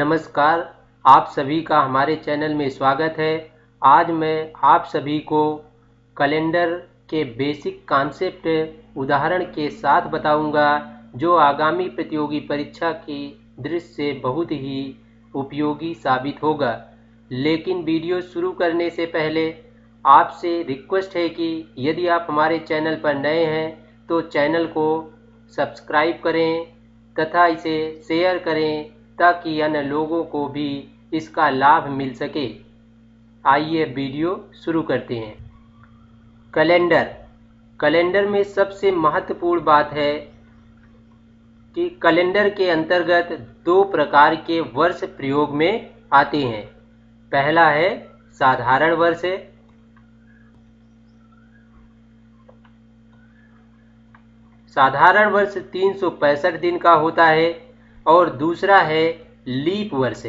नमस्कार, आप सभी का हमारे चैनल में स्वागत है। आज मैं आप सभी को कैलेंडर के बेसिक कॉन्सेप्ट उदाहरण के साथ बताऊंगा, जो आगामी प्रतियोगी परीक्षा की दृष्टि से बहुत ही उपयोगी साबित होगा। लेकिन वीडियो शुरू करने से पहले आपसे रिक्वेस्ट है कि यदि आप हमारे चैनल पर नए हैं तो चैनल को सब्सक्राइब करें तथा इसे शेयर करें ताकि अन्य लोगों को भी इसका लाभ मिल सके। आइए वीडियो शुरू करते हैं। कैलेंडर में सबसे महत्वपूर्ण बात है कि कैलेंडर के अंतर्गत दो प्रकार के वर्ष प्रयोग में आते हैं। पहला है साधारण वर्ष। साधारण वर्ष 365 दिन का होता है और दूसरा है लीप वर्ष।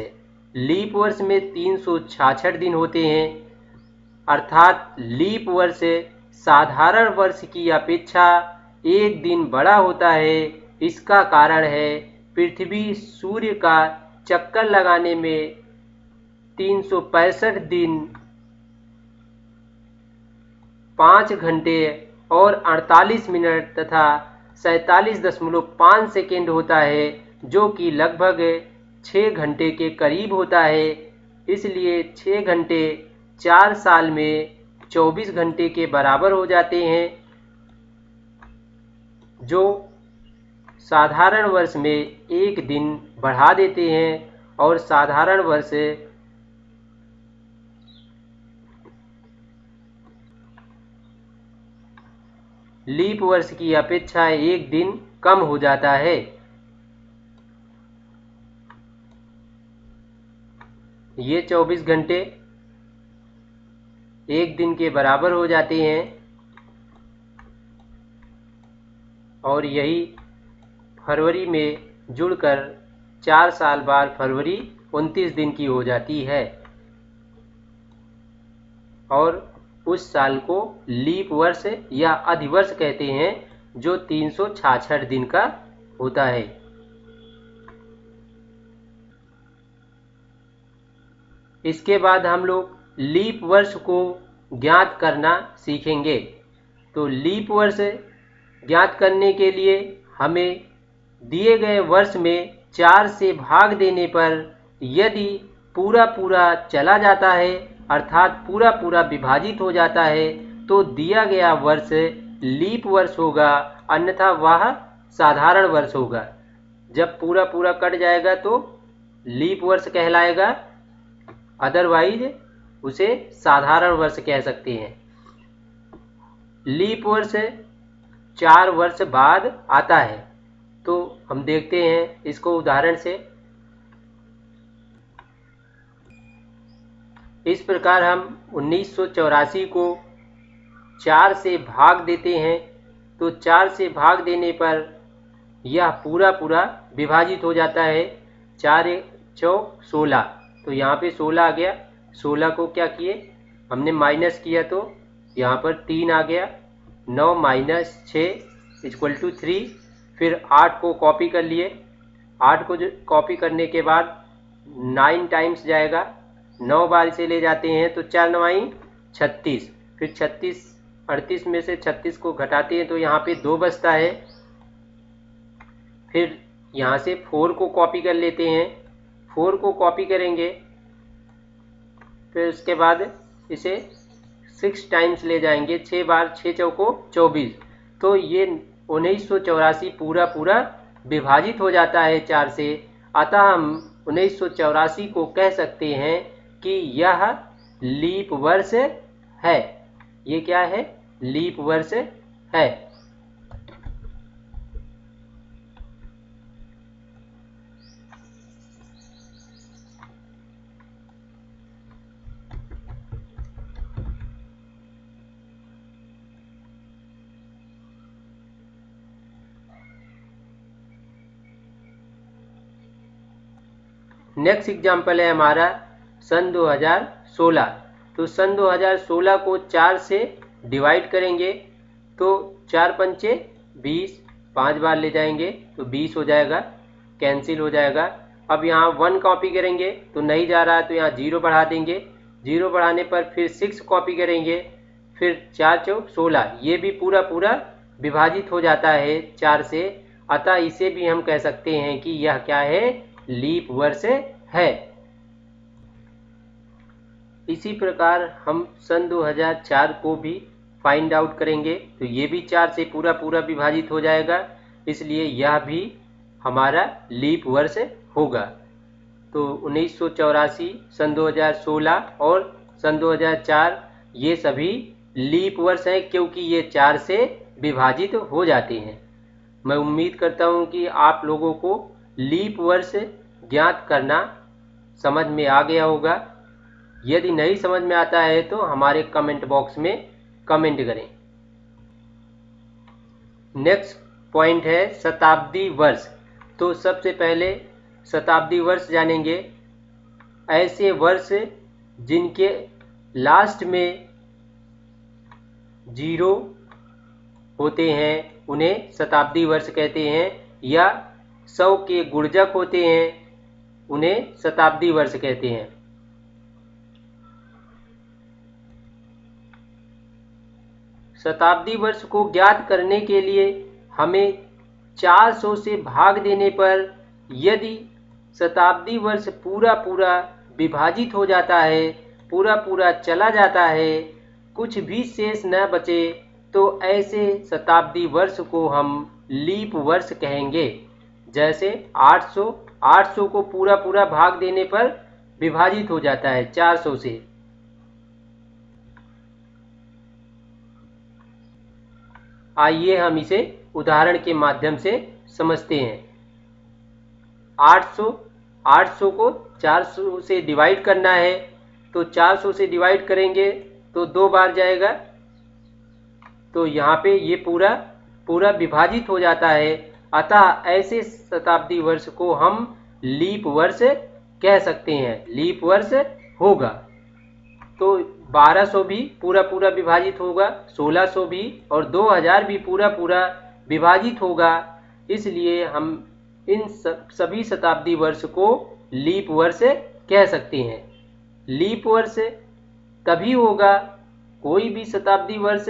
लीप वर्ष में 366 दिन होते हैं, अर्थात लीप वर्ष साधारण वर्ष की अपेक्षा एक दिन बड़ा होता है। इसका कारण है पृथ्वी सूर्य का चक्कर लगाने में 365 दिन 5 घंटे और 48 मिनट तथा 47.5 सेकेंड होता है, जो कि लगभग 6 घंटे के करीब होता है। इसलिए 6 घंटे 4 साल में 24 घंटे के बराबर हो जाते हैं, जो साधारण वर्ष में एक दिन बढ़ा देते हैं। और साधारण वर्ष लीप वर्ष की अपेक्षा एक दिन कम हो जाता है। ये 24 घंटे एक दिन के बराबर हो जाते हैं और यही फरवरी में जुड़कर 4 साल बाद फरवरी 29 दिन की हो जाती है और उस साल को लीप वर्ष या अधिवर्ष कहते हैं, जो 366 दिन का होता है। इसके बाद हम लोग लीप वर्ष को ज्ञात करना सीखेंगे। तो लीप वर्ष ज्ञात करने के लिए हमें दिए गए वर्ष में 4 से भाग देने पर यदि पूरा चला जाता है, अर्थात पूरा विभाजित हो जाता है, तो दिया गया वर्ष लीप वर्ष होगा, अन्यथा वह साधारण वर्ष होगा। जब पूरा कट जाएगा तो लीप वर्ष कहलाएगा, अदरवाइज उसे साधारण वर्ष कह सकते हैं। लीप वर्ष 4 वर्ष बाद आता है, तो हम देखते हैं इसको उदाहरण से। इस प्रकार हम 1984 को 4 से भाग देते हैं, तो 4 से भाग देने पर यह पूरा विभाजित हो जाता है। 4 × 4 = 16, तो यहाँ पे 16 आ गया। 16 को क्या किए हमने माइनस किया, तो यहाँ पर 3 आ गया। 9 - 6 = 3। फिर 8 को कॉपी कर लिए। 8 को कॉपी करने के बाद 9 टाइम्स जाएगा, 9 बार इसे ले जाते हैं, तो 4 × 9 = 36। फिर 38 में से 36 को घटाते हैं तो यहाँ पे 2 बचता है। फिर यहाँ से 4 को कॉपी कर लेते हैं। 4 को कॉपी करेंगे, फिर उसके बाद इसे 6 टाइम्स ले जाएंगे, 6 बार 6 चौको 24। तो ये 1984 पूरा विभाजित हो जाता है 4 से। अतः हम 1984 को कह सकते हैं कि यह लीप वर्ष है। ये क्या है? लीप वर्ष है। नेक्स्ट एग्जाम्पल है हमारा सन 2016। तो सन 2016 को 4 से डिवाइड करेंगे, तो 4 × 5 = 20, 5 बार ले जाएंगे तो 20 हो जाएगा, कैंसिल हो जाएगा। अब यहाँ 1 कॉपी करेंगे तो नहीं जा रहा है, तो यहाँ 0 बढ़ा देंगे। 0 बढ़ाने पर फिर 6 कॉपी करेंगे, फिर 4 चौक 16, ये भी पूरा पूरा विभाजित हो जाता है 4 से। अतः इसे भी हम कह सकते हैं कि यह क्या है, लीप वर्ष है। इसी प्रकार हम सन 2004 को भी फाइंड आउट करेंगे, तो ये भी 4 से पूरा पूरा विभाजित हो जाएगा, इसलिए यह भी हमारा लीप वर्ष होगा। तो 1984, सन 2016 और सन 2004 ये सभी लीप वर्ष हैं, क्योंकि ये 4 से विभाजित हो जाते हैं। मैं उम्मीद करता हूँ कि आप लोगों को लीप वर्ष ज्ञात करना समझ में आ गया होगा। यदि नहीं समझ में आता है तो हमारे कमेंट बॉक्स में कमेंट करें। नेक्स्ट पॉइंट है शताब्दी वर्ष। तो सबसे पहले शताब्दी वर्ष जानेंगे। ऐसे वर्ष जिनके लास्ट में 0 होते हैं उन्हें शताब्दी वर्ष कहते हैं, या 100 के गुणजक होते हैं उन्हें शताब्दी वर्ष कहते हैं। शताब्दी वर्ष को ज्ञात करने के लिए हमें 400 से भाग देने पर यदि शताब्दी वर्ष पूरा पूरा विभाजित हो जाता है, पूरा पूरा चला जाता है, कुछ भी शेष न बचे, तो ऐसे शताब्दी वर्ष को हम लीप वर्ष कहेंगे। जैसे 800 को पूरा पूरा भाग देने पर विभाजित हो जाता है 400 से। आइए हम इसे उदाहरण के माध्यम से समझते हैं। 800 को 400 से डिवाइड करना है, तो 400 से डिवाइड करेंगे तो 2 बार जाएगा, तो यहाँ पे ये पूरा विभाजित हो जाता है। अतः ऐसे शताब्दी वर्ष को हम लीप वर्ष कह सकते हैं, लीप वर्ष होगा। तो 1200 भी पूरा पूरा विभाजित होगा, 1600 भी, और 2000 भी पूरा पूरा विभाजित होगा। इसलिए हम इन सभी शताब्दी वर्ष को लीप वर्ष कह सकते हैं। लीप वर्ष तभी होगा कोई भी शताब्दी वर्ष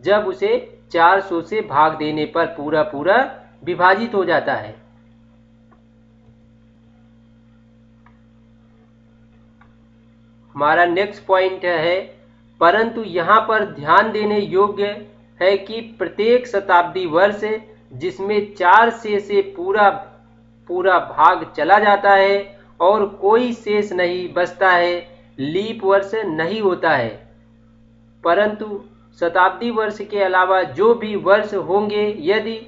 जब उसे 400 से भाग देने पर पूरा पूरा विभाजित हो जाता है। हमारा नेक्स्ट पॉइंट है, परंतु यहाँ पर ध्यान देने योग्य है कि प्रत्येक शताब्दी वर्ष जिसमें 4 से पूरा भाग चला जाता है और कोई शेष नहीं बचता है, लीप वर्ष नहीं होता है। परंतु शताब्दी वर्ष के अलावा जो भी वर्ष होंगे, यदि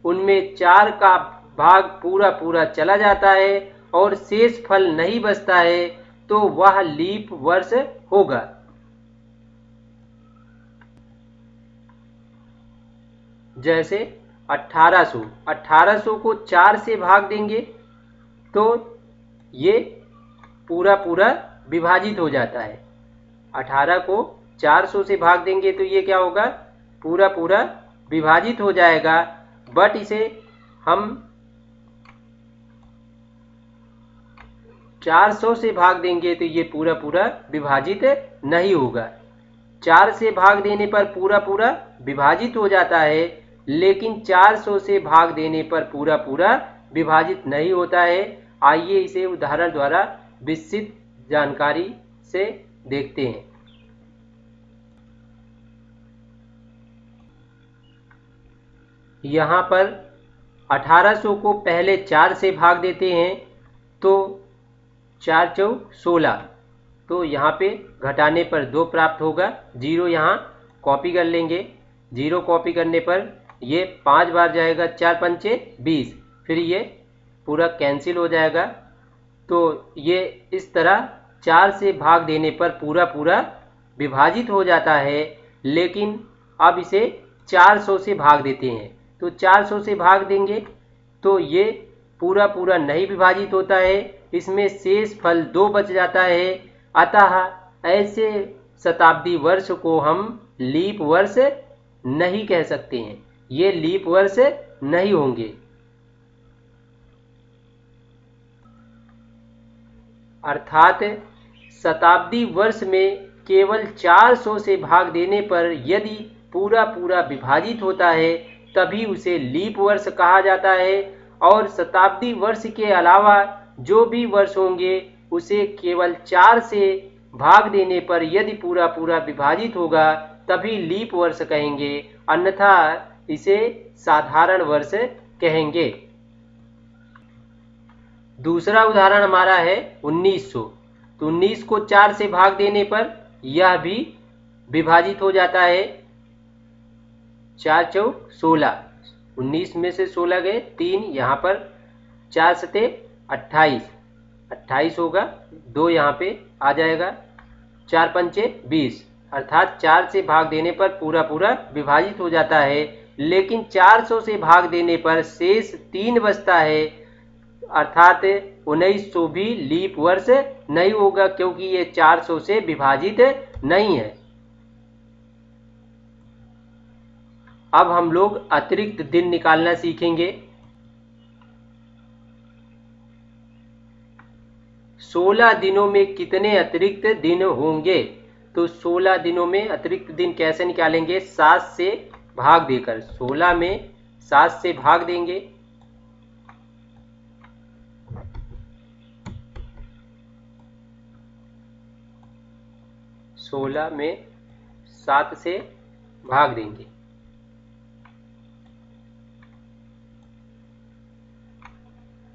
उनमें 4 का भाग पूरा पूरा चला जाता है और शेष फल नहीं बचता है, तो वह लीप वर्ष होगा। जैसे 1800 को 4 से भाग देंगे तो ये पूरा पूरा विभाजित हो जाता है। 18 को 400 से भाग देंगे तो ये क्या होगा, पूरा पूरा विभाजित हो जाएगा। बट इसे हम 400 से भाग देंगे तो ये पूरा पूरा विभाजित नहीं होगा। 4 से भाग देने पर पूरा पूरा विभाजित हो जाता है, लेकिन 400 से भाग देने पर पूरा पूरा विभाजित नहीं होता है। आइए इसे उदाहरण द्वारा विस्तृत जानकारी से देखते हैं। यहाँ पर 1800 को पहले 4 से भाग देते हैं तो 4 चौक 16, तो यहाँ पे घटाने पर 2 प्राप्त होगा। 0 यहाँ कॉपी कर लेंगे, 0 कॉपी करने पर ये 5 बार जाएगा, 4 पंचे 20, फिर ये पूरा कैंसिल हो जाएगा। तो ये इस तरह 4 से भाग देने पर पूरा पूरा विभाजित हो जाता है, लेकिन अब इसे 400 से भाग देते हैं तो 400 से भाग देंगे तो ये पूरा पूरा नहीं विभाजित होता है, इसमें शेष फल 2 बच जाता है। अतः ऐसे शताब्दी वर्ष को हम लीप वर्ष नहीं कह सकते हैं, ये लीप वर्ष नहीं होंगे। अर्थात शताब्दी वर्ष में केवल 400 से भाग देने पर यदि पूरा पूरा विभाजित होता है तभी उसे लीप वर्ष कहा जाता है, और शताब्दी वर्ष के अलावा जो भी वर्ष होंगे उसे केवल 4 से भाग देने पर यदि पूरा पूरा विभाजित होगा तभी लीप वर्ष कहेंगे, अन्यथा इसे साधारण वर्ष कहेंगे। दूसरा उदाहरण हमारा है 1900। तो 19 को 4 से भाग देने पर यह भी विभाजित हो जाता है। 4 चौक 16, 19 में से 16 गए 3, यहाँ पर 4 सते 28, 28 होगा, 2 यहाँ पे आ जाएगा, 4 पंचे 20, अर्थात 4 से भाग देने पर पूरा पूरा विभाजित हो जाता है। लेकिन 400 से भाग देने पर शेष 3 बचता है, अर्थात 1900 भी लीप वर्ष नहीं होगा क्योंकि ये 400 से विभाजित नहीं है। अब हम लोग अतिरिक्त दिन निकालना सीखेंगे। 16 दिनों में कितने अतिरिक्त दिन होंगे? तो 16 दिनों में अतिरिक्त दिन कैसे निकालेंगे? 7 से भाग देकर। 16 में 7 से भाग देंगे, 16 में 7 से भाग देंगे,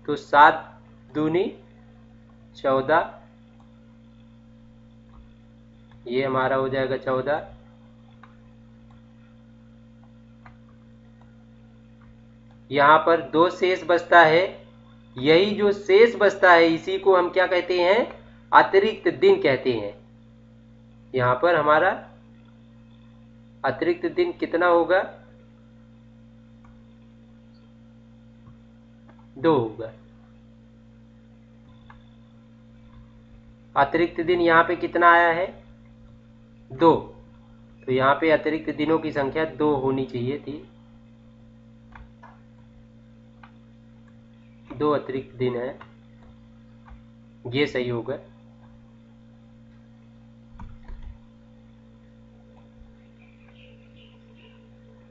तो 7 दूनी 14, ये हमारा हो जाएगा 14। यहाँ पर 2 शेष बचता है, यही जो शेष बचता है इसी को हम क्या कहते हैं? अतिरिक्त दिन कहते हैं। यहाँ पर हमारा अतिरिक्त दिन कितना होगा? 2 होगा। अतिरिक्त दिन यहाँ पे कितना आया है? 2। तो यहाँ पे अतिरिक्त दिनों की संख्या 2 होनी चाहिए थी। 2 अतिरिक्त दिन है, ये सही होगा।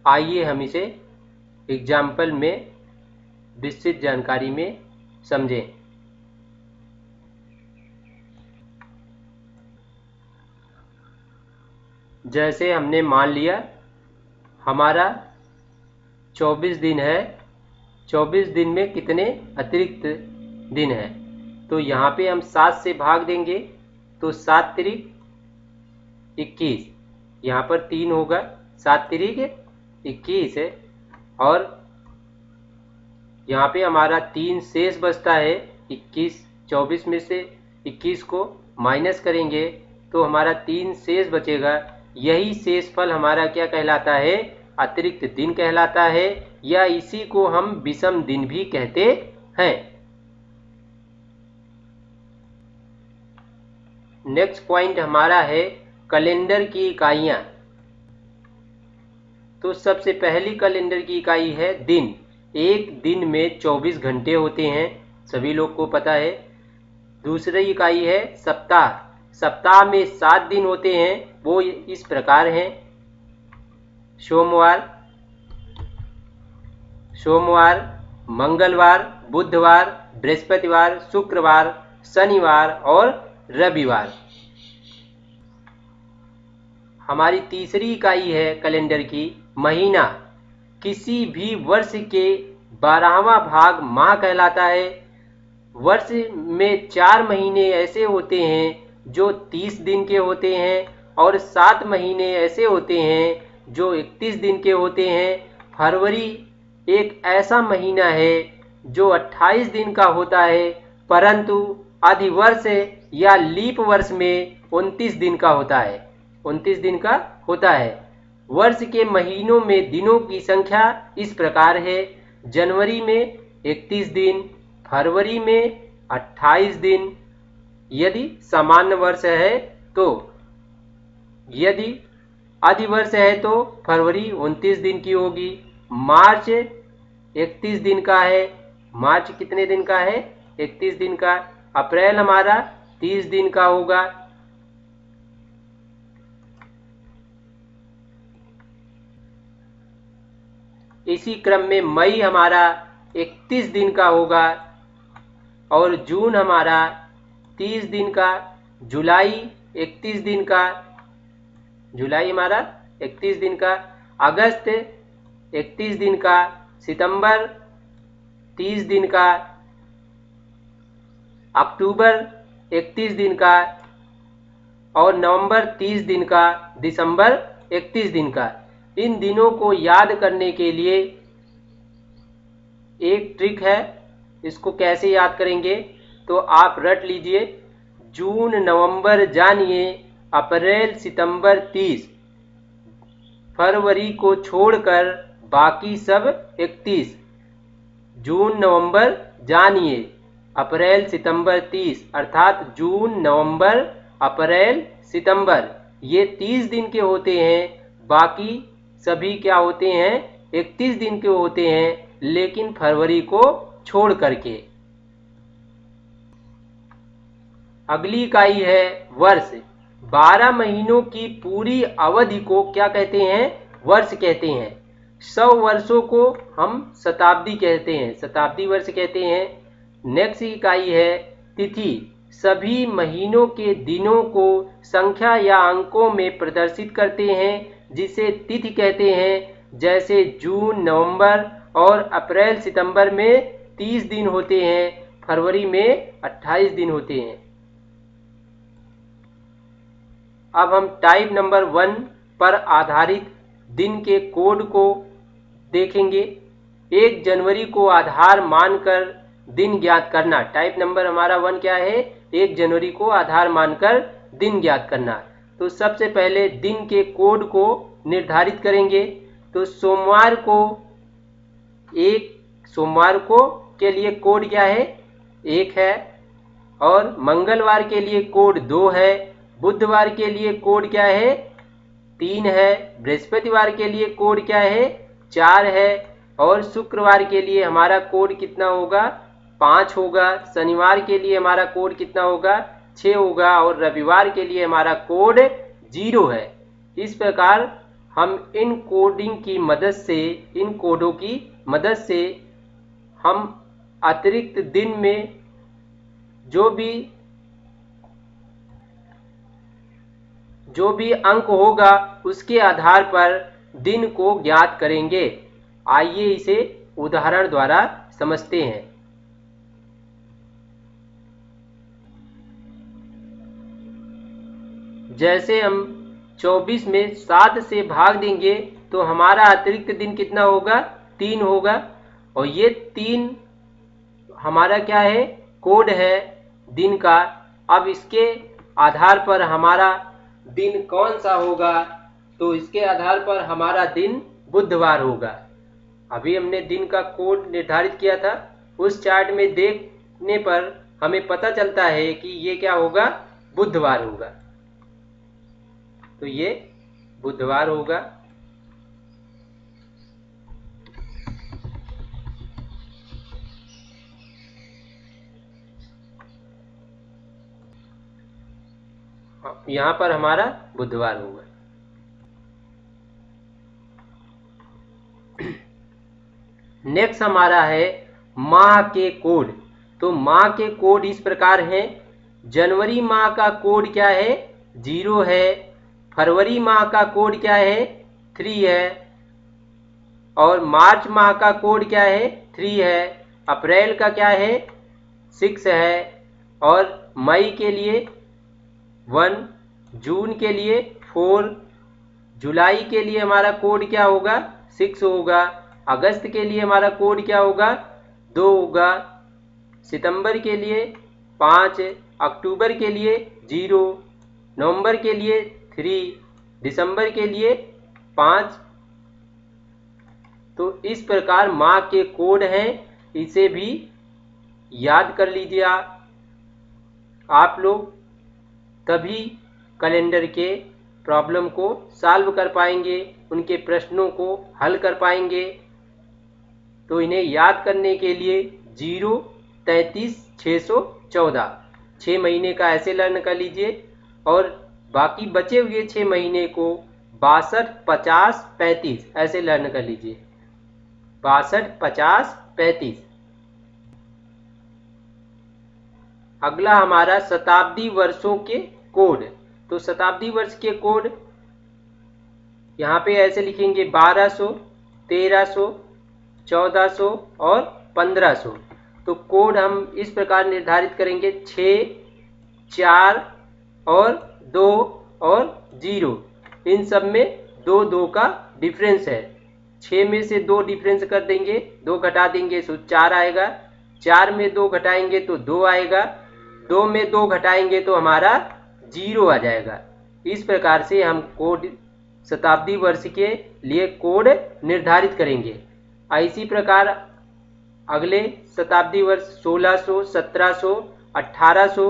आइए हम इसे एग्जाम्पल में विस्तृत जानकारी में समझें। जैसे हमने मान लिया हमारा 24 दिन है, 24 दिन में कितने अतिरिक्त दिन है? तो यहाँ पे हम 7 से भाग देंगे, तो 7 तिरिक 21, यहाँ पर 3 होगा, 7 तिरिक 21 है, और यहाँ पे हमारा 3 शेष बचता है 21। 24 में से 21 को माइनस करेंगे तो हमारा 3 शेष बचेगा। यही शेषफल हमारा क्या कहलाता है? अतिरिक्त दिन कहलाता है, या इसी को हम विषम दिन भी कहते हैं। नेक्स्ट पॉइंट हमारा है कैलेंडर की इकाइयां। तो सबसे पहली कैलेंडर की इकाई है दिन। एक दिन में 24 घंटे होते हैं, सभी लोग को पता है। दूसरी इकाई है सप्ताह। सप्ताह में 7 दिन होते हैं, वो इस प्रकार हैं: सोमवार, मंगलवार, बुधवार, बृहस्पतिवार, शुक्रवार, शनिवार और रविवार। हमारी तीसरी इकाई है कैलेंडर की महीना। किसी भी वर्ष के 12वां भाग माह कहलाता है। वर्ष में 4 महीने ऐसे होते हैं जो 30 दिन के होते हैं, और 7 महीने ऐसे होते हैं जो 31 दिन के होते हैं। फरवरी एक ऐसा महीना है जो 28 दिन का होता है, परंतु अधिवर्ष या लीप वर्ष में 29 दिन का होता है। 29 दिन का होता है। वर्ष के महीनों में दिनों की संख्या इस प्रकार है: जनवरी में 31 दिन, फरवरी में 28 दिन यदि सामान्य वर्ष है तो, यदि अधिवर्ष है तो फरवरी 29 दिन की होगी। मार्च 31 दिन का है। मार्च कितने दिन का है? 31 दिन का। अप्रैल हमारा 30 दिन का होगा। इसी क्रम में मई हमारा 31 दिन का होगा और जून हमारा 30 दिन का, जुलाई 31 दिन का, जुलाई हमारा 31 दिन का, अगस्त 31 दिन का, सितंबर 30 दिन का, अक्टूबर 31 दिन का और नवंबर 30 दिन का, दिसंबर 31 दिन का। इन दिनों को याद करने के लिए एक ट्रिक है। इसको कैसे याद करेंगे तो आप रट लीजिए, जून नवंबर जानिए, अप्रैल सितंबर 30, फरवरी को छोड़कर बाकी सब 31। जून नवंबर जानिए, अप्रैल सितंबर 30, अर्थात जून नवंबर अप्रैल सितंबर ये 30 दिन के होते हैं, बाकी सभी क्या होते हैं 31 दिन के होते हैं, लेकिन फरवरी को छोड़ करके। अगली इकाई है वर्ष। 12 महीनों की पूरी अवधि को क्या कहते हैं, वर्ष कहते हैं। 100 वर्षों को हम शताब्दी कहते हैं, शताब्दी वर्ष कहते हैं। नेक्स्ट इकाई है तिथि। सभी महीनों के दिनों को संख्या या अंकों में प्रदर्शित करते हैं, जिसे तिथि कहते हैं। जैसे जून नवंबर और अप्रैल सितंबर में 30 दिन होते हैं, फरवरी में 28 दिन होते हैं। अब हम टाइप नंबर 1 पर आधारित दिन के कोड को देखेंगे। 1 जनवरी को आधार मानकर दिन ज्ञात करना। टाइप नंबर हमारा 1 क्या है, 1 जनवरी को आधार मानकर दिन ज्ञात करना। तो सबसे पहले दिन के कोड को निर्धारित करेंगे। तो सोमवार को के लिए कोड क्या है, 1 है, और मंगलवार के लिए कोड 2 है, बुधवार के लिए कोड क्या है, 3 है, बृहस्पतिवार के लिए कोड क्या है, 4 है, और शुक्रवार के लिए हमारा कोड कितना होगा, 5 होगा। शनिवार के लिए हमारा कोड कितना होगा, 6 होगा, और रविवार के लिए हमारा कोड 0 है। इस प्रकार हम इन कोडिंग की मदद से, इन कोडों की मदद से हम अतिरिक्त दिन में जो भी अंक होगा उसके आधार पर दिन को ज्ञात करेंगे। आइए इसे उदाहरण द्वारा समझते हैं। जैसे हम 24 में 7 से भाग देंगे तो हमारा अतिरिक्त दिन कितना होगा, 3 होगा, और ये 3 हमारा क्या है, कोड है दिन का। अब इसके आधार पर हमारा दिन कौन सा होगा, तो इसके आधार पर हमारा दिन बुधवार होगा। अभी हमने दिन का कोड निर्धारित किया था, उस चार्ट में देखने पर हमें पता चलता है कि ये क्या होगा, बुधवार होगा। तो ये बुधवार होगा। यहाँ पर हमारा बुधवार होगा। नेक्स्ट हमारा है माह के कोड। तो माह के कोड इस प्रकार हैं। जनवरी माह का कोड क्या है, 0 है। फरवरी माह का कोड क्या है, 3 है। और मार्च माह का कोड क्या है, 3 है। अप्रैल का क्या है, 6 है। और मई के लिए 1, जून के लिए 4, जुलाई के लिए हमारा कोड क्या होगा, 6 होगा। अगस्त के लिए हमारा कोड क्या होगा, 2 होगा। सितंबर के लिए 5, अक्टूबर के लिए 0, नवंबर के लिए 3, दिसंबर के लिए 5। तो इस प्रकार माह के कोड हैं, इसे भी याद कर लीजिए आप लोग, तभी कैलेंडर के प्रॉब्लम को सॉल्व कर पाएंगे, उनके प्रश्नों को हल कर पाएंगे। तो इन्हें याद करने के लिए 0, 33, 614 6 महीने का ऐसे लर्न कर लीजिए, और बाकी बचे हुए 6 महीने को 62, 50, 35 ऐसे लर्न कर लीजिए। 62, 50, 35। अगला हमारा शताब्दी वर्षों के कोड। तो शताब्दी वर्ष के कोड यहाँ पे ऐसे लिखेंगे 1200, 1300, 1400 और 1500। तो कोड हम इस प्रकार निर्धारित करेंगे 6, 4 और 2 और 0। इन सब में 2 2 का डिफरेंस है। 6 में से 2 डिफरेंस कर देंगे, 2 घटा देंगे तो 4 आएगा। 4 में 2 घटाएंगे तो 2 आएगा। 2 में 2 घटाएंगे तो हमारा 0 आ जाएगा। इस प्रकार से हम कोड शताब्दी वर्ष के लिए कोड निर्धारित करेंगे। इसी प्रकार अगले शताब्दी वर्ष 1600, 1700, 1800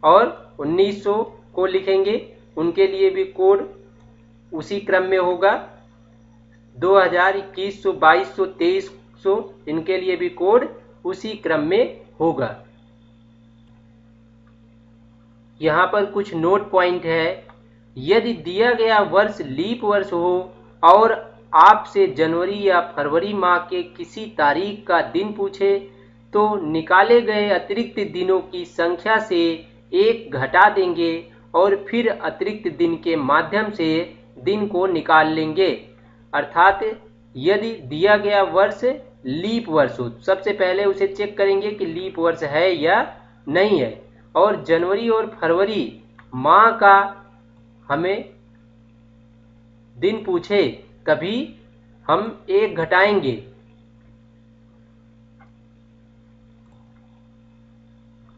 और 1900 को लिखेंगे। उनके लिए भी कोड उसी क्रम में होगा। 2000, 2100, 2200, 2300 इनके लिए भी कोड उसी क्रम में होगा। यहाँ पर कुछ नोट पॉइंट है। यदि दिया गया वर्ष लीप वर्ष हो और आपसे जनवरी या फरवरी माह के किसी तारीख का दिन पूछे, तो निकाले गए अतिरिक्त दिनों की संख्या से 1 घटा देंगे और फिर अतिरिक्त दिन के माध्यम से दिन को निकाल लेंगे। अर्थात यदि दिया गया वर्ष लीप वर्ष हो, सबसे पहले उसे चेक करेंगे कि लीप वर्ष है या नहीं है, और जनवरी और फरवरी माह का हमें दिन पूछे तभी हम 1 घटाएंगे।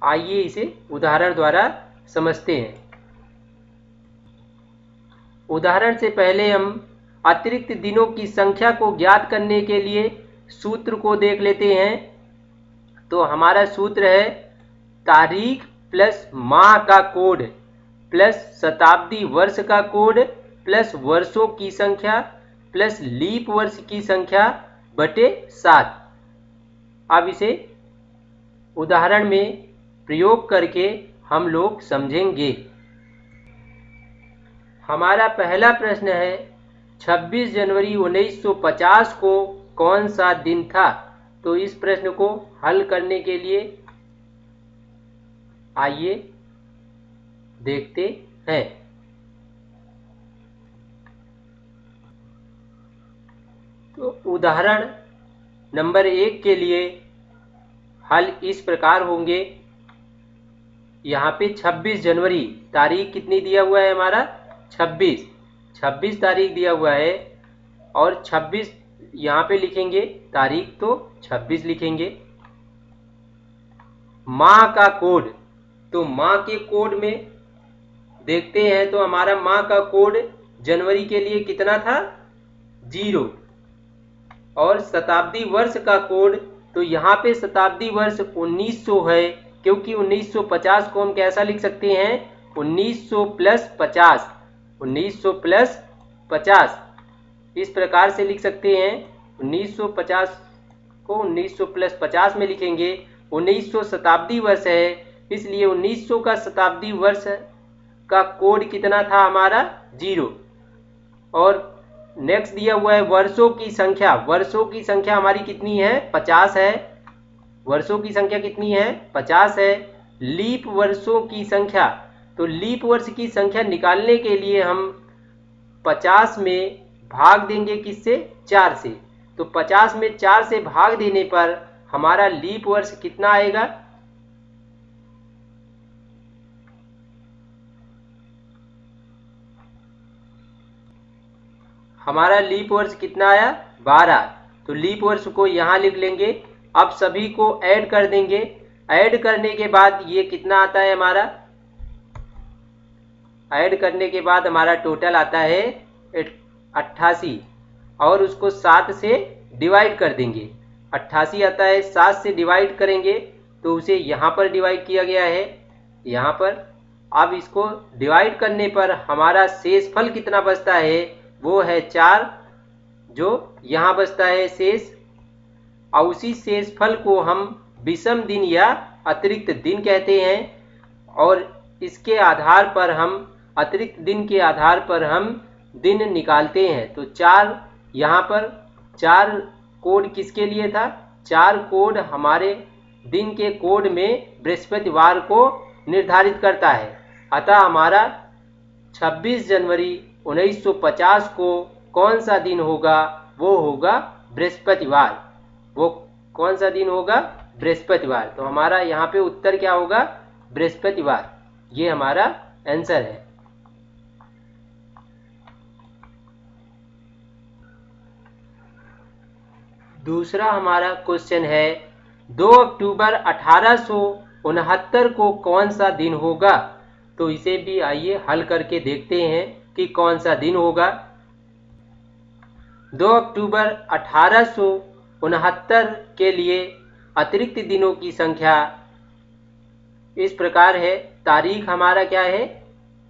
आइए इसे उदाहरण द्वारा समझते हैं। उदाहरण से पहले हम अतिरिक्त दिनों की संख्या को ज्ञात करने के लिए सूत्र को देख लेते हैं। तो हमारा सूत्र है तारीख प्लस माह का कोड प्लस शताब्दी वर्ष का कोड प्लस वर्षों की संख्या प्लस लीप वर्ष की संख्या बटे 7। अब इसे उदाहरण में प्रयोग करके हम लोग समझेंगे। हमारा पहला प्रश्न है 26 जनवरी 1950 को कौन सा दिन था। तो इस प्रश्न को हल करने के लिए आइए देखते हैं। तो उदाहरण नंबर 1 के लिए हल इस प्रकार होंगे। यहाँ पे 26 जनवरी तारीख कितनी दिया हुआ है हमारा 26 तारीख दिया हुआ है, और 26 यहाँ पे लिखेंगे, तारीख तो 26 लिखेंगे। माह का कोड, तो माह के कोड में देखते हैं। तो हमारा माह का कोड जनवरी के लिए कितना था 0, और शताब्दी वर्ष का कोड, तो यहाँ पे शताब्दी वर्ष 1900 है, क्योंकि 1950 को हम कैसा लिख सकते हैं 1900 प्लस 50, 1900 प्लस 50 इस प्रकार से लिख सकते हैं। 1950 को 1900 प्लस 50 में लिखेंगे। 1900 शताब्दी वर्ष है, इसलिए 1900 का शताब्दी वर्ष का कोड कितना था हमारा 0। और नेक्स्ट दिया हुआ है वर्षों की संख्या। वर्षों की संख्या हमारी कितनी है 50 है। वर्षों की संख्या कितनी है 50 है। लीप वर्षों की संख्या, तो लीप वर्ष की संख्या निकालने के लिए हम 50 में भाग देंगे किससे 4 से। तो 50 में 4 से भाग देने पर हमारा लीप वर्ष कितना आएगा हमारा लीप वर्ष कितना आया 12। तो लीप वर्ष को यहाँ लिख लेंगे। अब सभी को ऐड कर देंगे। ऐड करने के बाद ये कितना आता है हमारा, ऐड करने के बाद हमारा टोटल आता है 88, और उसको 7 से डिवाइड कर देंगे। 88 आता है, 7 से डिवाइड करेंगे तो उसे यहाँ पर डिवाइड किया गया है, यहाँ पर। अब इसको डिवाइड करने पर हमारा शेषफल कितना बचता है वो है 4, जो यहाँ बचता है शेष। और उसी शेषफल को हम विषम दिन या अतिरिक्त दिन कहते हैं। और इसके आधार पर हम अतिरिक्त दिन के आधार पर हम दिन निकालते हैं। तो 4 यहाँ पर 4 कोड किसके लिए था? 4 कोड हमारे दिन के कोड में बृहस्पतिवार को निर्धारित करता है। अतः हमारा 26 जनवरी 1950 को कौन सा दिन होगा? वो होगा बृहस्पतिवार। वो कौन सा दिन होगा? बृहस्पतिवार। तो हमारा यहाँ पे उत्तर क्या होगा? बृहस्पतिवार। ये हमारा आंसर है। दूसरा हमारा क्वेश्चन है 2 अक्टूबर 1869 को कौन सा दिन होगा? तो इसे भी आइए हल करके देखते हैं कि कौन सा दिन होगा। 2 अक्टूबर 1869 के लिए अतिरिक्त दिनों की संख्या इस प्रकार है। तारीख हमारा क्या है?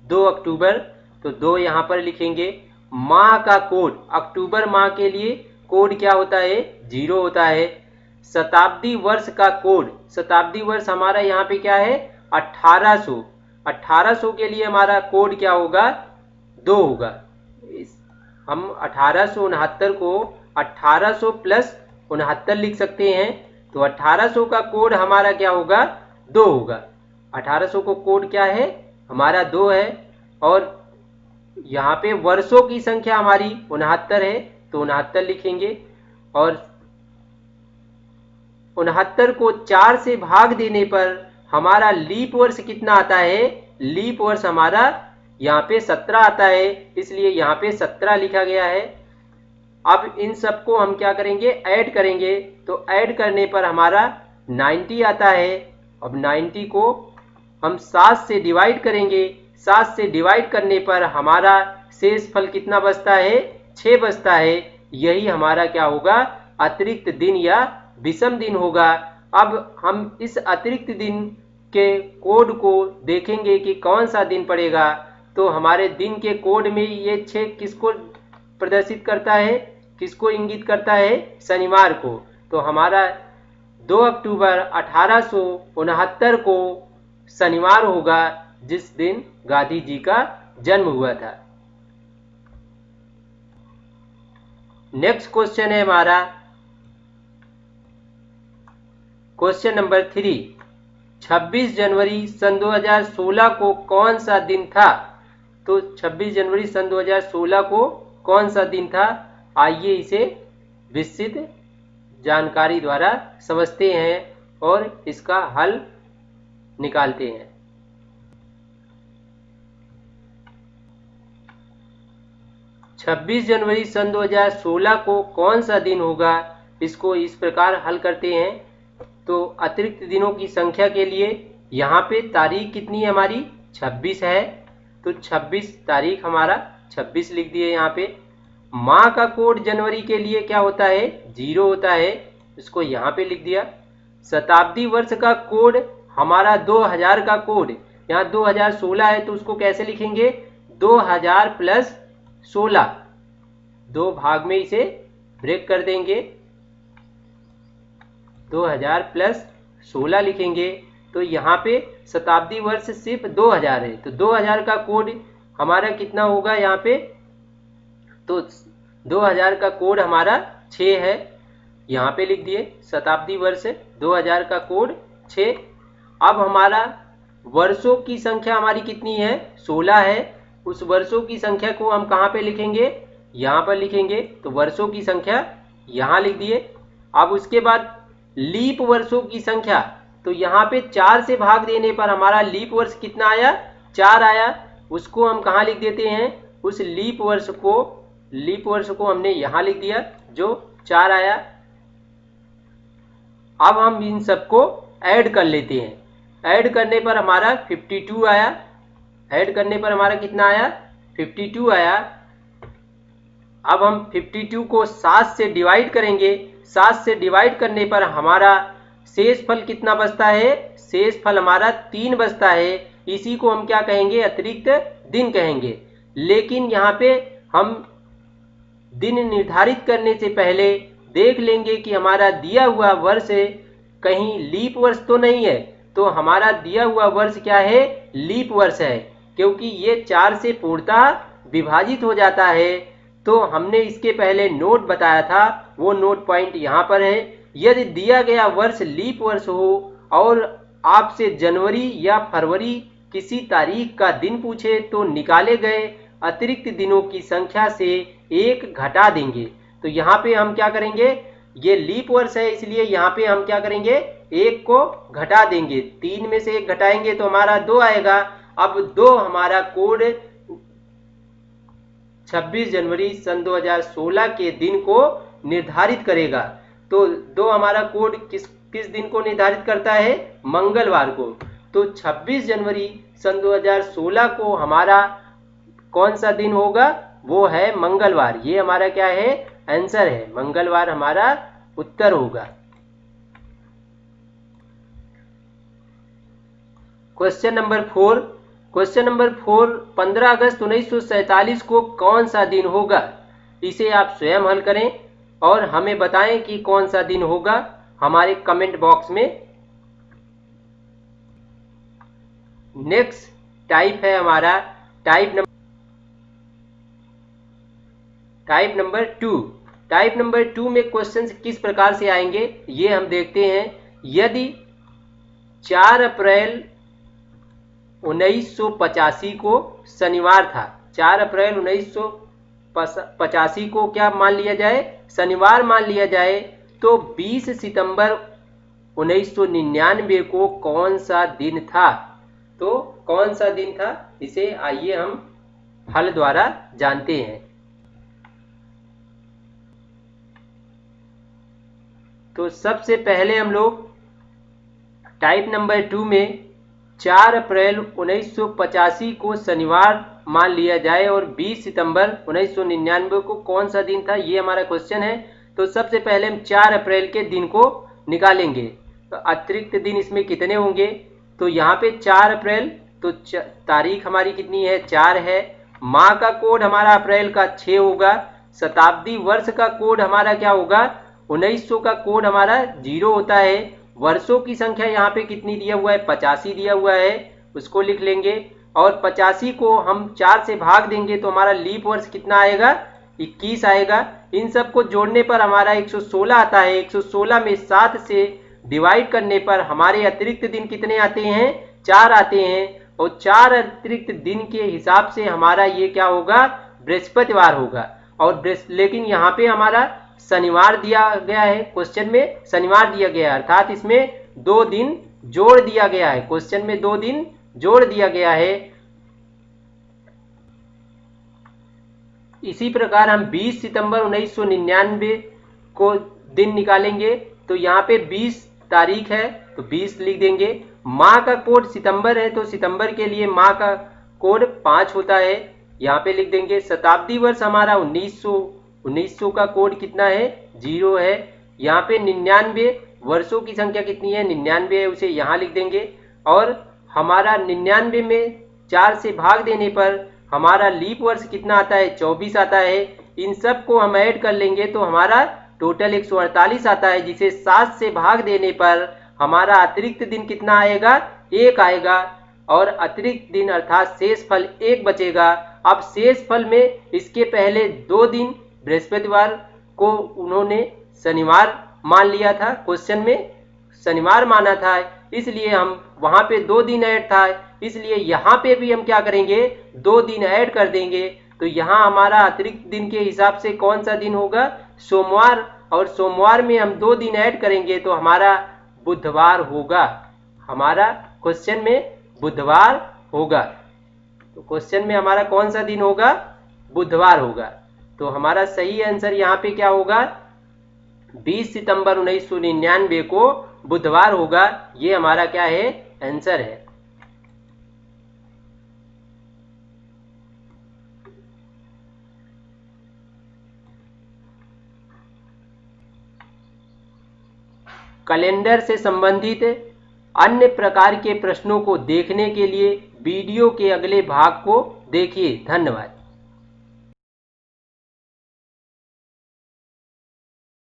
2 अक्टूबर। तो 2 यहाँ पर लिखेंगे। माह का कोड, अक्टूबर माह के लिए कोड क्या होता है? 0 होता है। शताब्दी वर्ष का कोड, शताब्दी वर्ष हमारा यहाँ पे क्या है? 1800। 1800 के लिए हमारा कोड क्या होगा? 2 होगा। हम 1869 को 1800 प्लस 69 लिख सकते हैं। तो 1800 का कोड हमारा क्या होगा? 2 होगा। 1800 को कोड क्या है? हमारा 2 है। और यहाँ पे वर्षों की संख्या हमारी 69 है, तो 69 लिखेंगे। और 69 को 4 से भाग देने पर हमारा लीप वर्ष कितना आता है? लीप वर्ष हमारा यहाँ पे 17 आता है, इसलिए यहाँ पे 17 लिखा गया है। अब इन सबको हम क्या करेंगे? ऐड करेंगे। तो ऐड करने पर हमारा 90 आता है। अब 90 को हम 7 से डिवाइड करेंगे। 7 से डिवाइड करने पर हमारा शेष फल कितना बचता है? 6 बचता है। यही हमारा क्या होगा? अतिरिक्त दिन या विषम दिन होगा। अब हम इस अतिरिक्त दिन के कोड को देखेंगे कि कौन सा दिन पड़ेगा। तो हमारे दिन के कोड में ये 6 किसको प्रदर्शित करता है? किसको इंगित करता है? शनिवार को। तो हमारा 2 अक्टूबर 1869 को शनिवार होगा, जिस दिन गांधी जी का जन्म हुआ था। नेक्स्ट क्वेश्चन है हमारा क्वेश्चन नंबर 3। 26 जनवरी सन 2016 को कौन सा दिन था? तो 26 जनवरी सन 2016 को कौन सा दिन था? आइए इसे विस्तृत जानकारी द्वारा समझते हैं और इसका हल निकालते हैं। छब्बीस जनवरी सन 2016 को कौन सा दिन होगा? इसको इस प्रकार हल करते हैं। तो अतिरिक्त दिनों की संख्या के लिए यहाँ पे तारीख कितनी है हमारी? 26 है। तो 26 तारीख हमारा 26 लिख दिए यहाँ पे। माह का कोड जनवरी के लिए क्या होता है? 0 होता है, इसको यहाँ पे लिख दिया। शताब्दी वर्ष का कोड हमारा 2000 का कोड, यहाँ 2016 है तो उसको कैसे लिखेंगे? 2000 प्लस 16, 2 भाग में इसे ब्रेक कर देंगे। 2000 प्लस 16 लिखेंगे। तो यहाँ पे शताब्दी वर्ष सिर्फ 2000 है, तो 2000 का कोड हमारा कितना होगा यहाँ पे? तो 2000 का कोड हमारा 6 है, यहाँ पे लिख दिए। शताब्दी वर्ष 2000 का कोड 6। अब हमारा वर्षों की संख्या हमारी कितनी है? 16 है। उस वर्षों की संख्या को हम कहाँ पे लिखेंगे? यहाँ पर लिखेंगे। तो वर्षों की संख्या यहाँ लिख दिए। अब उसके बाद लीप वर्षों की संख्या, तो यहाँ पे 4 से भाग देने पर हमारा लीप वर्ष कितना आया? 4 आया। उसको हम कहाँ लिख देते हैं? उस लीप वर्ष को हमने यहाँ लिख दिया जो 4 आया। अब हम इन सबको ऐड कर लेते हैं। ऐड करने पर हमारा 52 आया। ऐड करने पर हमारा कितना आया? 52 आया। अब हम 52 को 7 से डिवाइड करेंगे। 7 से डिवाइड करने पर हमारा शेष फल कितना बचता है? शेष फल हमारा 3 बचता है। इसी को हम क्या कहेंगे? अतिरिक्त दिन कहेंगे। लेकिन यहाँ पे हम दिन निर्धारित करने से पहले देख लेंगे कि हमारा दिया हुआ वर्ष कहीं लीप वर्ष तो नहीं है। तो हमारा दिया हुआ वर्ष क्या है, लीप वर्ष है, क्योंकि ये 4 से पूर्णतः विभाजित हो जाता है। तो हमने इसके पहले नोट बताया था, वो नोट पॉइंट यहाँ पर है। यदि दिया गया वर्ष लीप वर्ष हो और आपसे जनवरी या फरवरी किसी तारीख का दिन पूछे तो निकाले गए अतिरिक्त दिनों की संख्या से 1 घटा देंगे। तो यहाँ पे हम क्या करेंगे, ये लीप वर्ष है इसलिए यहाँ पे हम क्या करेंगे, 1 को घटा देंगे। 3 में से 1 घटाएंगे तो हमारा 2 आएगा। अब 2 हमारा कोड 26 जनवरी सन 2016 के दिन को निर्धारित करेगा। तो 2 हमारा कोड किस दिन को निर्धारित करता है, मंगलवार को। तो 26 जनवरी सन 2016 को हमारा कौन सा दिन होगा, वो है मंगलवार। ये हमारा क्या है, आंसर है, मंगलवार हमारा उत्तर होगा। क्वेश्चन नंबर 4, 15 अगस्त 1947 को कौन सा दिन होगा? इसे आप स्वयं हल करें और हमें बताएं कि कौन सा दिन होगा हमारे कमेंट बॉक्स में। नेक्स्ट टाइप है हमारा टाइप नंबर 2। टाइप नंबर 2 में क्वेश्चंस किस प्रकार से आएंगे ये हम देखते हैं। यदि 4 अप्रैल 1985 को शनिवार था, 4 अप्रैल 1985 को क्या मान लिया जाए, शनिवार मान लिया जाए, तो 20 सितंबर 1999 को कौन सा दिन था? तो कौन सा दिन था, इसे आइए हम हल द्वारा जानते हैं। तो सबसे पहले हम लोग टाइप नंबर 2 में 4 अप्रैल 1985 को शनिवार मान लिया जाए और 20 सितंबर 1999 को कौन सा दिन था, ये हमारा क्वेश्चन है। तो सबसे पहले हम 4 अप्रैल के दिन को निकालेंगे। तो अतिरिक्त दिन इसमें कितने होंगे, तो यहाँ पे 4 अप्रैल, तो तारीख हमारी कितनी है, 4 है। माह का कोड हमारा अप्रैल का 6 होगा। शताब्दी वर्ष का कोड हमारा क्या होगा, 1900 का कोड हमारा 0 होता है। वर्षों की संख्या यहाँ पे कितनी दिया हुआ है, 85 दिया हुआ है, उसको लिख लेंगे। और 85 को हम 4 से भाग देंगे तो हमारा लीप वर्ष कितना आएगा, 21 आएगा। इन सब को जोड़ने पर हमारा 116 आता है। 116 में 7 से डिवाइड करने पर हमारे अतिरिक्त दिन कितने आते हैं, 4 आते हैं। और 4 अतिरिक्त दिन के हिसाब से हमारा ये क्या होगा, बृहस्पतिवार होगा। और लेकिन यहाँ पे हमारा शनिवार दिया गया है, क्वेश्चन में शनिवार दिया गया है, अर्थात इसमें 2 दिन जोड़ दिया गया है, क्वेश्चन में 2 दिन जोड़ दिया गया है। इसी प्रकार हम 20 सितंबर 1999 को दिन निकालेंगे। तो यहाँ पे 20 तारीख है तो 20 लिख देंगे। माह का कोड सितंबर है तो सितंबर के लिए माह का कोड 5 होता है, यहाँ पे लिख देंगे। शताब्दी वर्ष हमारा 1900 का कोड कितना है, 0 है। यहाँ पे 99 वर्षों की संख्या कितनी है, 99 है, उसे यहाँ लिख देंगे। और हमारा 99 में 4 से भाग देने पर हमारा लीप वर्ष कितना आता है, 24 आता है। इन सब को हम ऐड कर लेंगे तो हमारा टोटल 148 आता है, जिसे 7 से भाग देने पर हमारा अतिरिक्त दिन कितना आएगा, 1 आएगा। और अतिरिक्त दिन अर्थात शेष फल 1 बचेगा। अब शेष फल में इसके पहले 2 दिन बृहस्पतिवार को उन्होंने शनिवार मान लिया था, क्वेश्चन में शनिवार माना था, इसलिए हम वहां पे 2 दिन ऐड था, इसलिए यहाँ पे भी हम क्या करेंगे, 2 दिन ऐड कर देंगे। तो यहाँ हमारा अतिरिक्त दिन के हिसाब से कौन सा दिन होगा, सोमवार। और सोमवार में हम 2 दिन ऐड करेंगे तो हमारा बुधवार होगा, हमारा क्वेश्चन में बुधवार होगा। तो क्वेश्चन में हमारा कौन सा दिन होगा, बुधवार होगा। तो हमारा सही आंसर यहाँ पे क्या होगा, 20 सितंबर 1999 को बुधवार होगा। ये हमारा क्या है, आंसर है। कैलेंडर से संबंधित अन्य प्रकार के प्रश्नों को देखने के लिए वीडियो के अगले भाग को देखिए। धन्यवाद।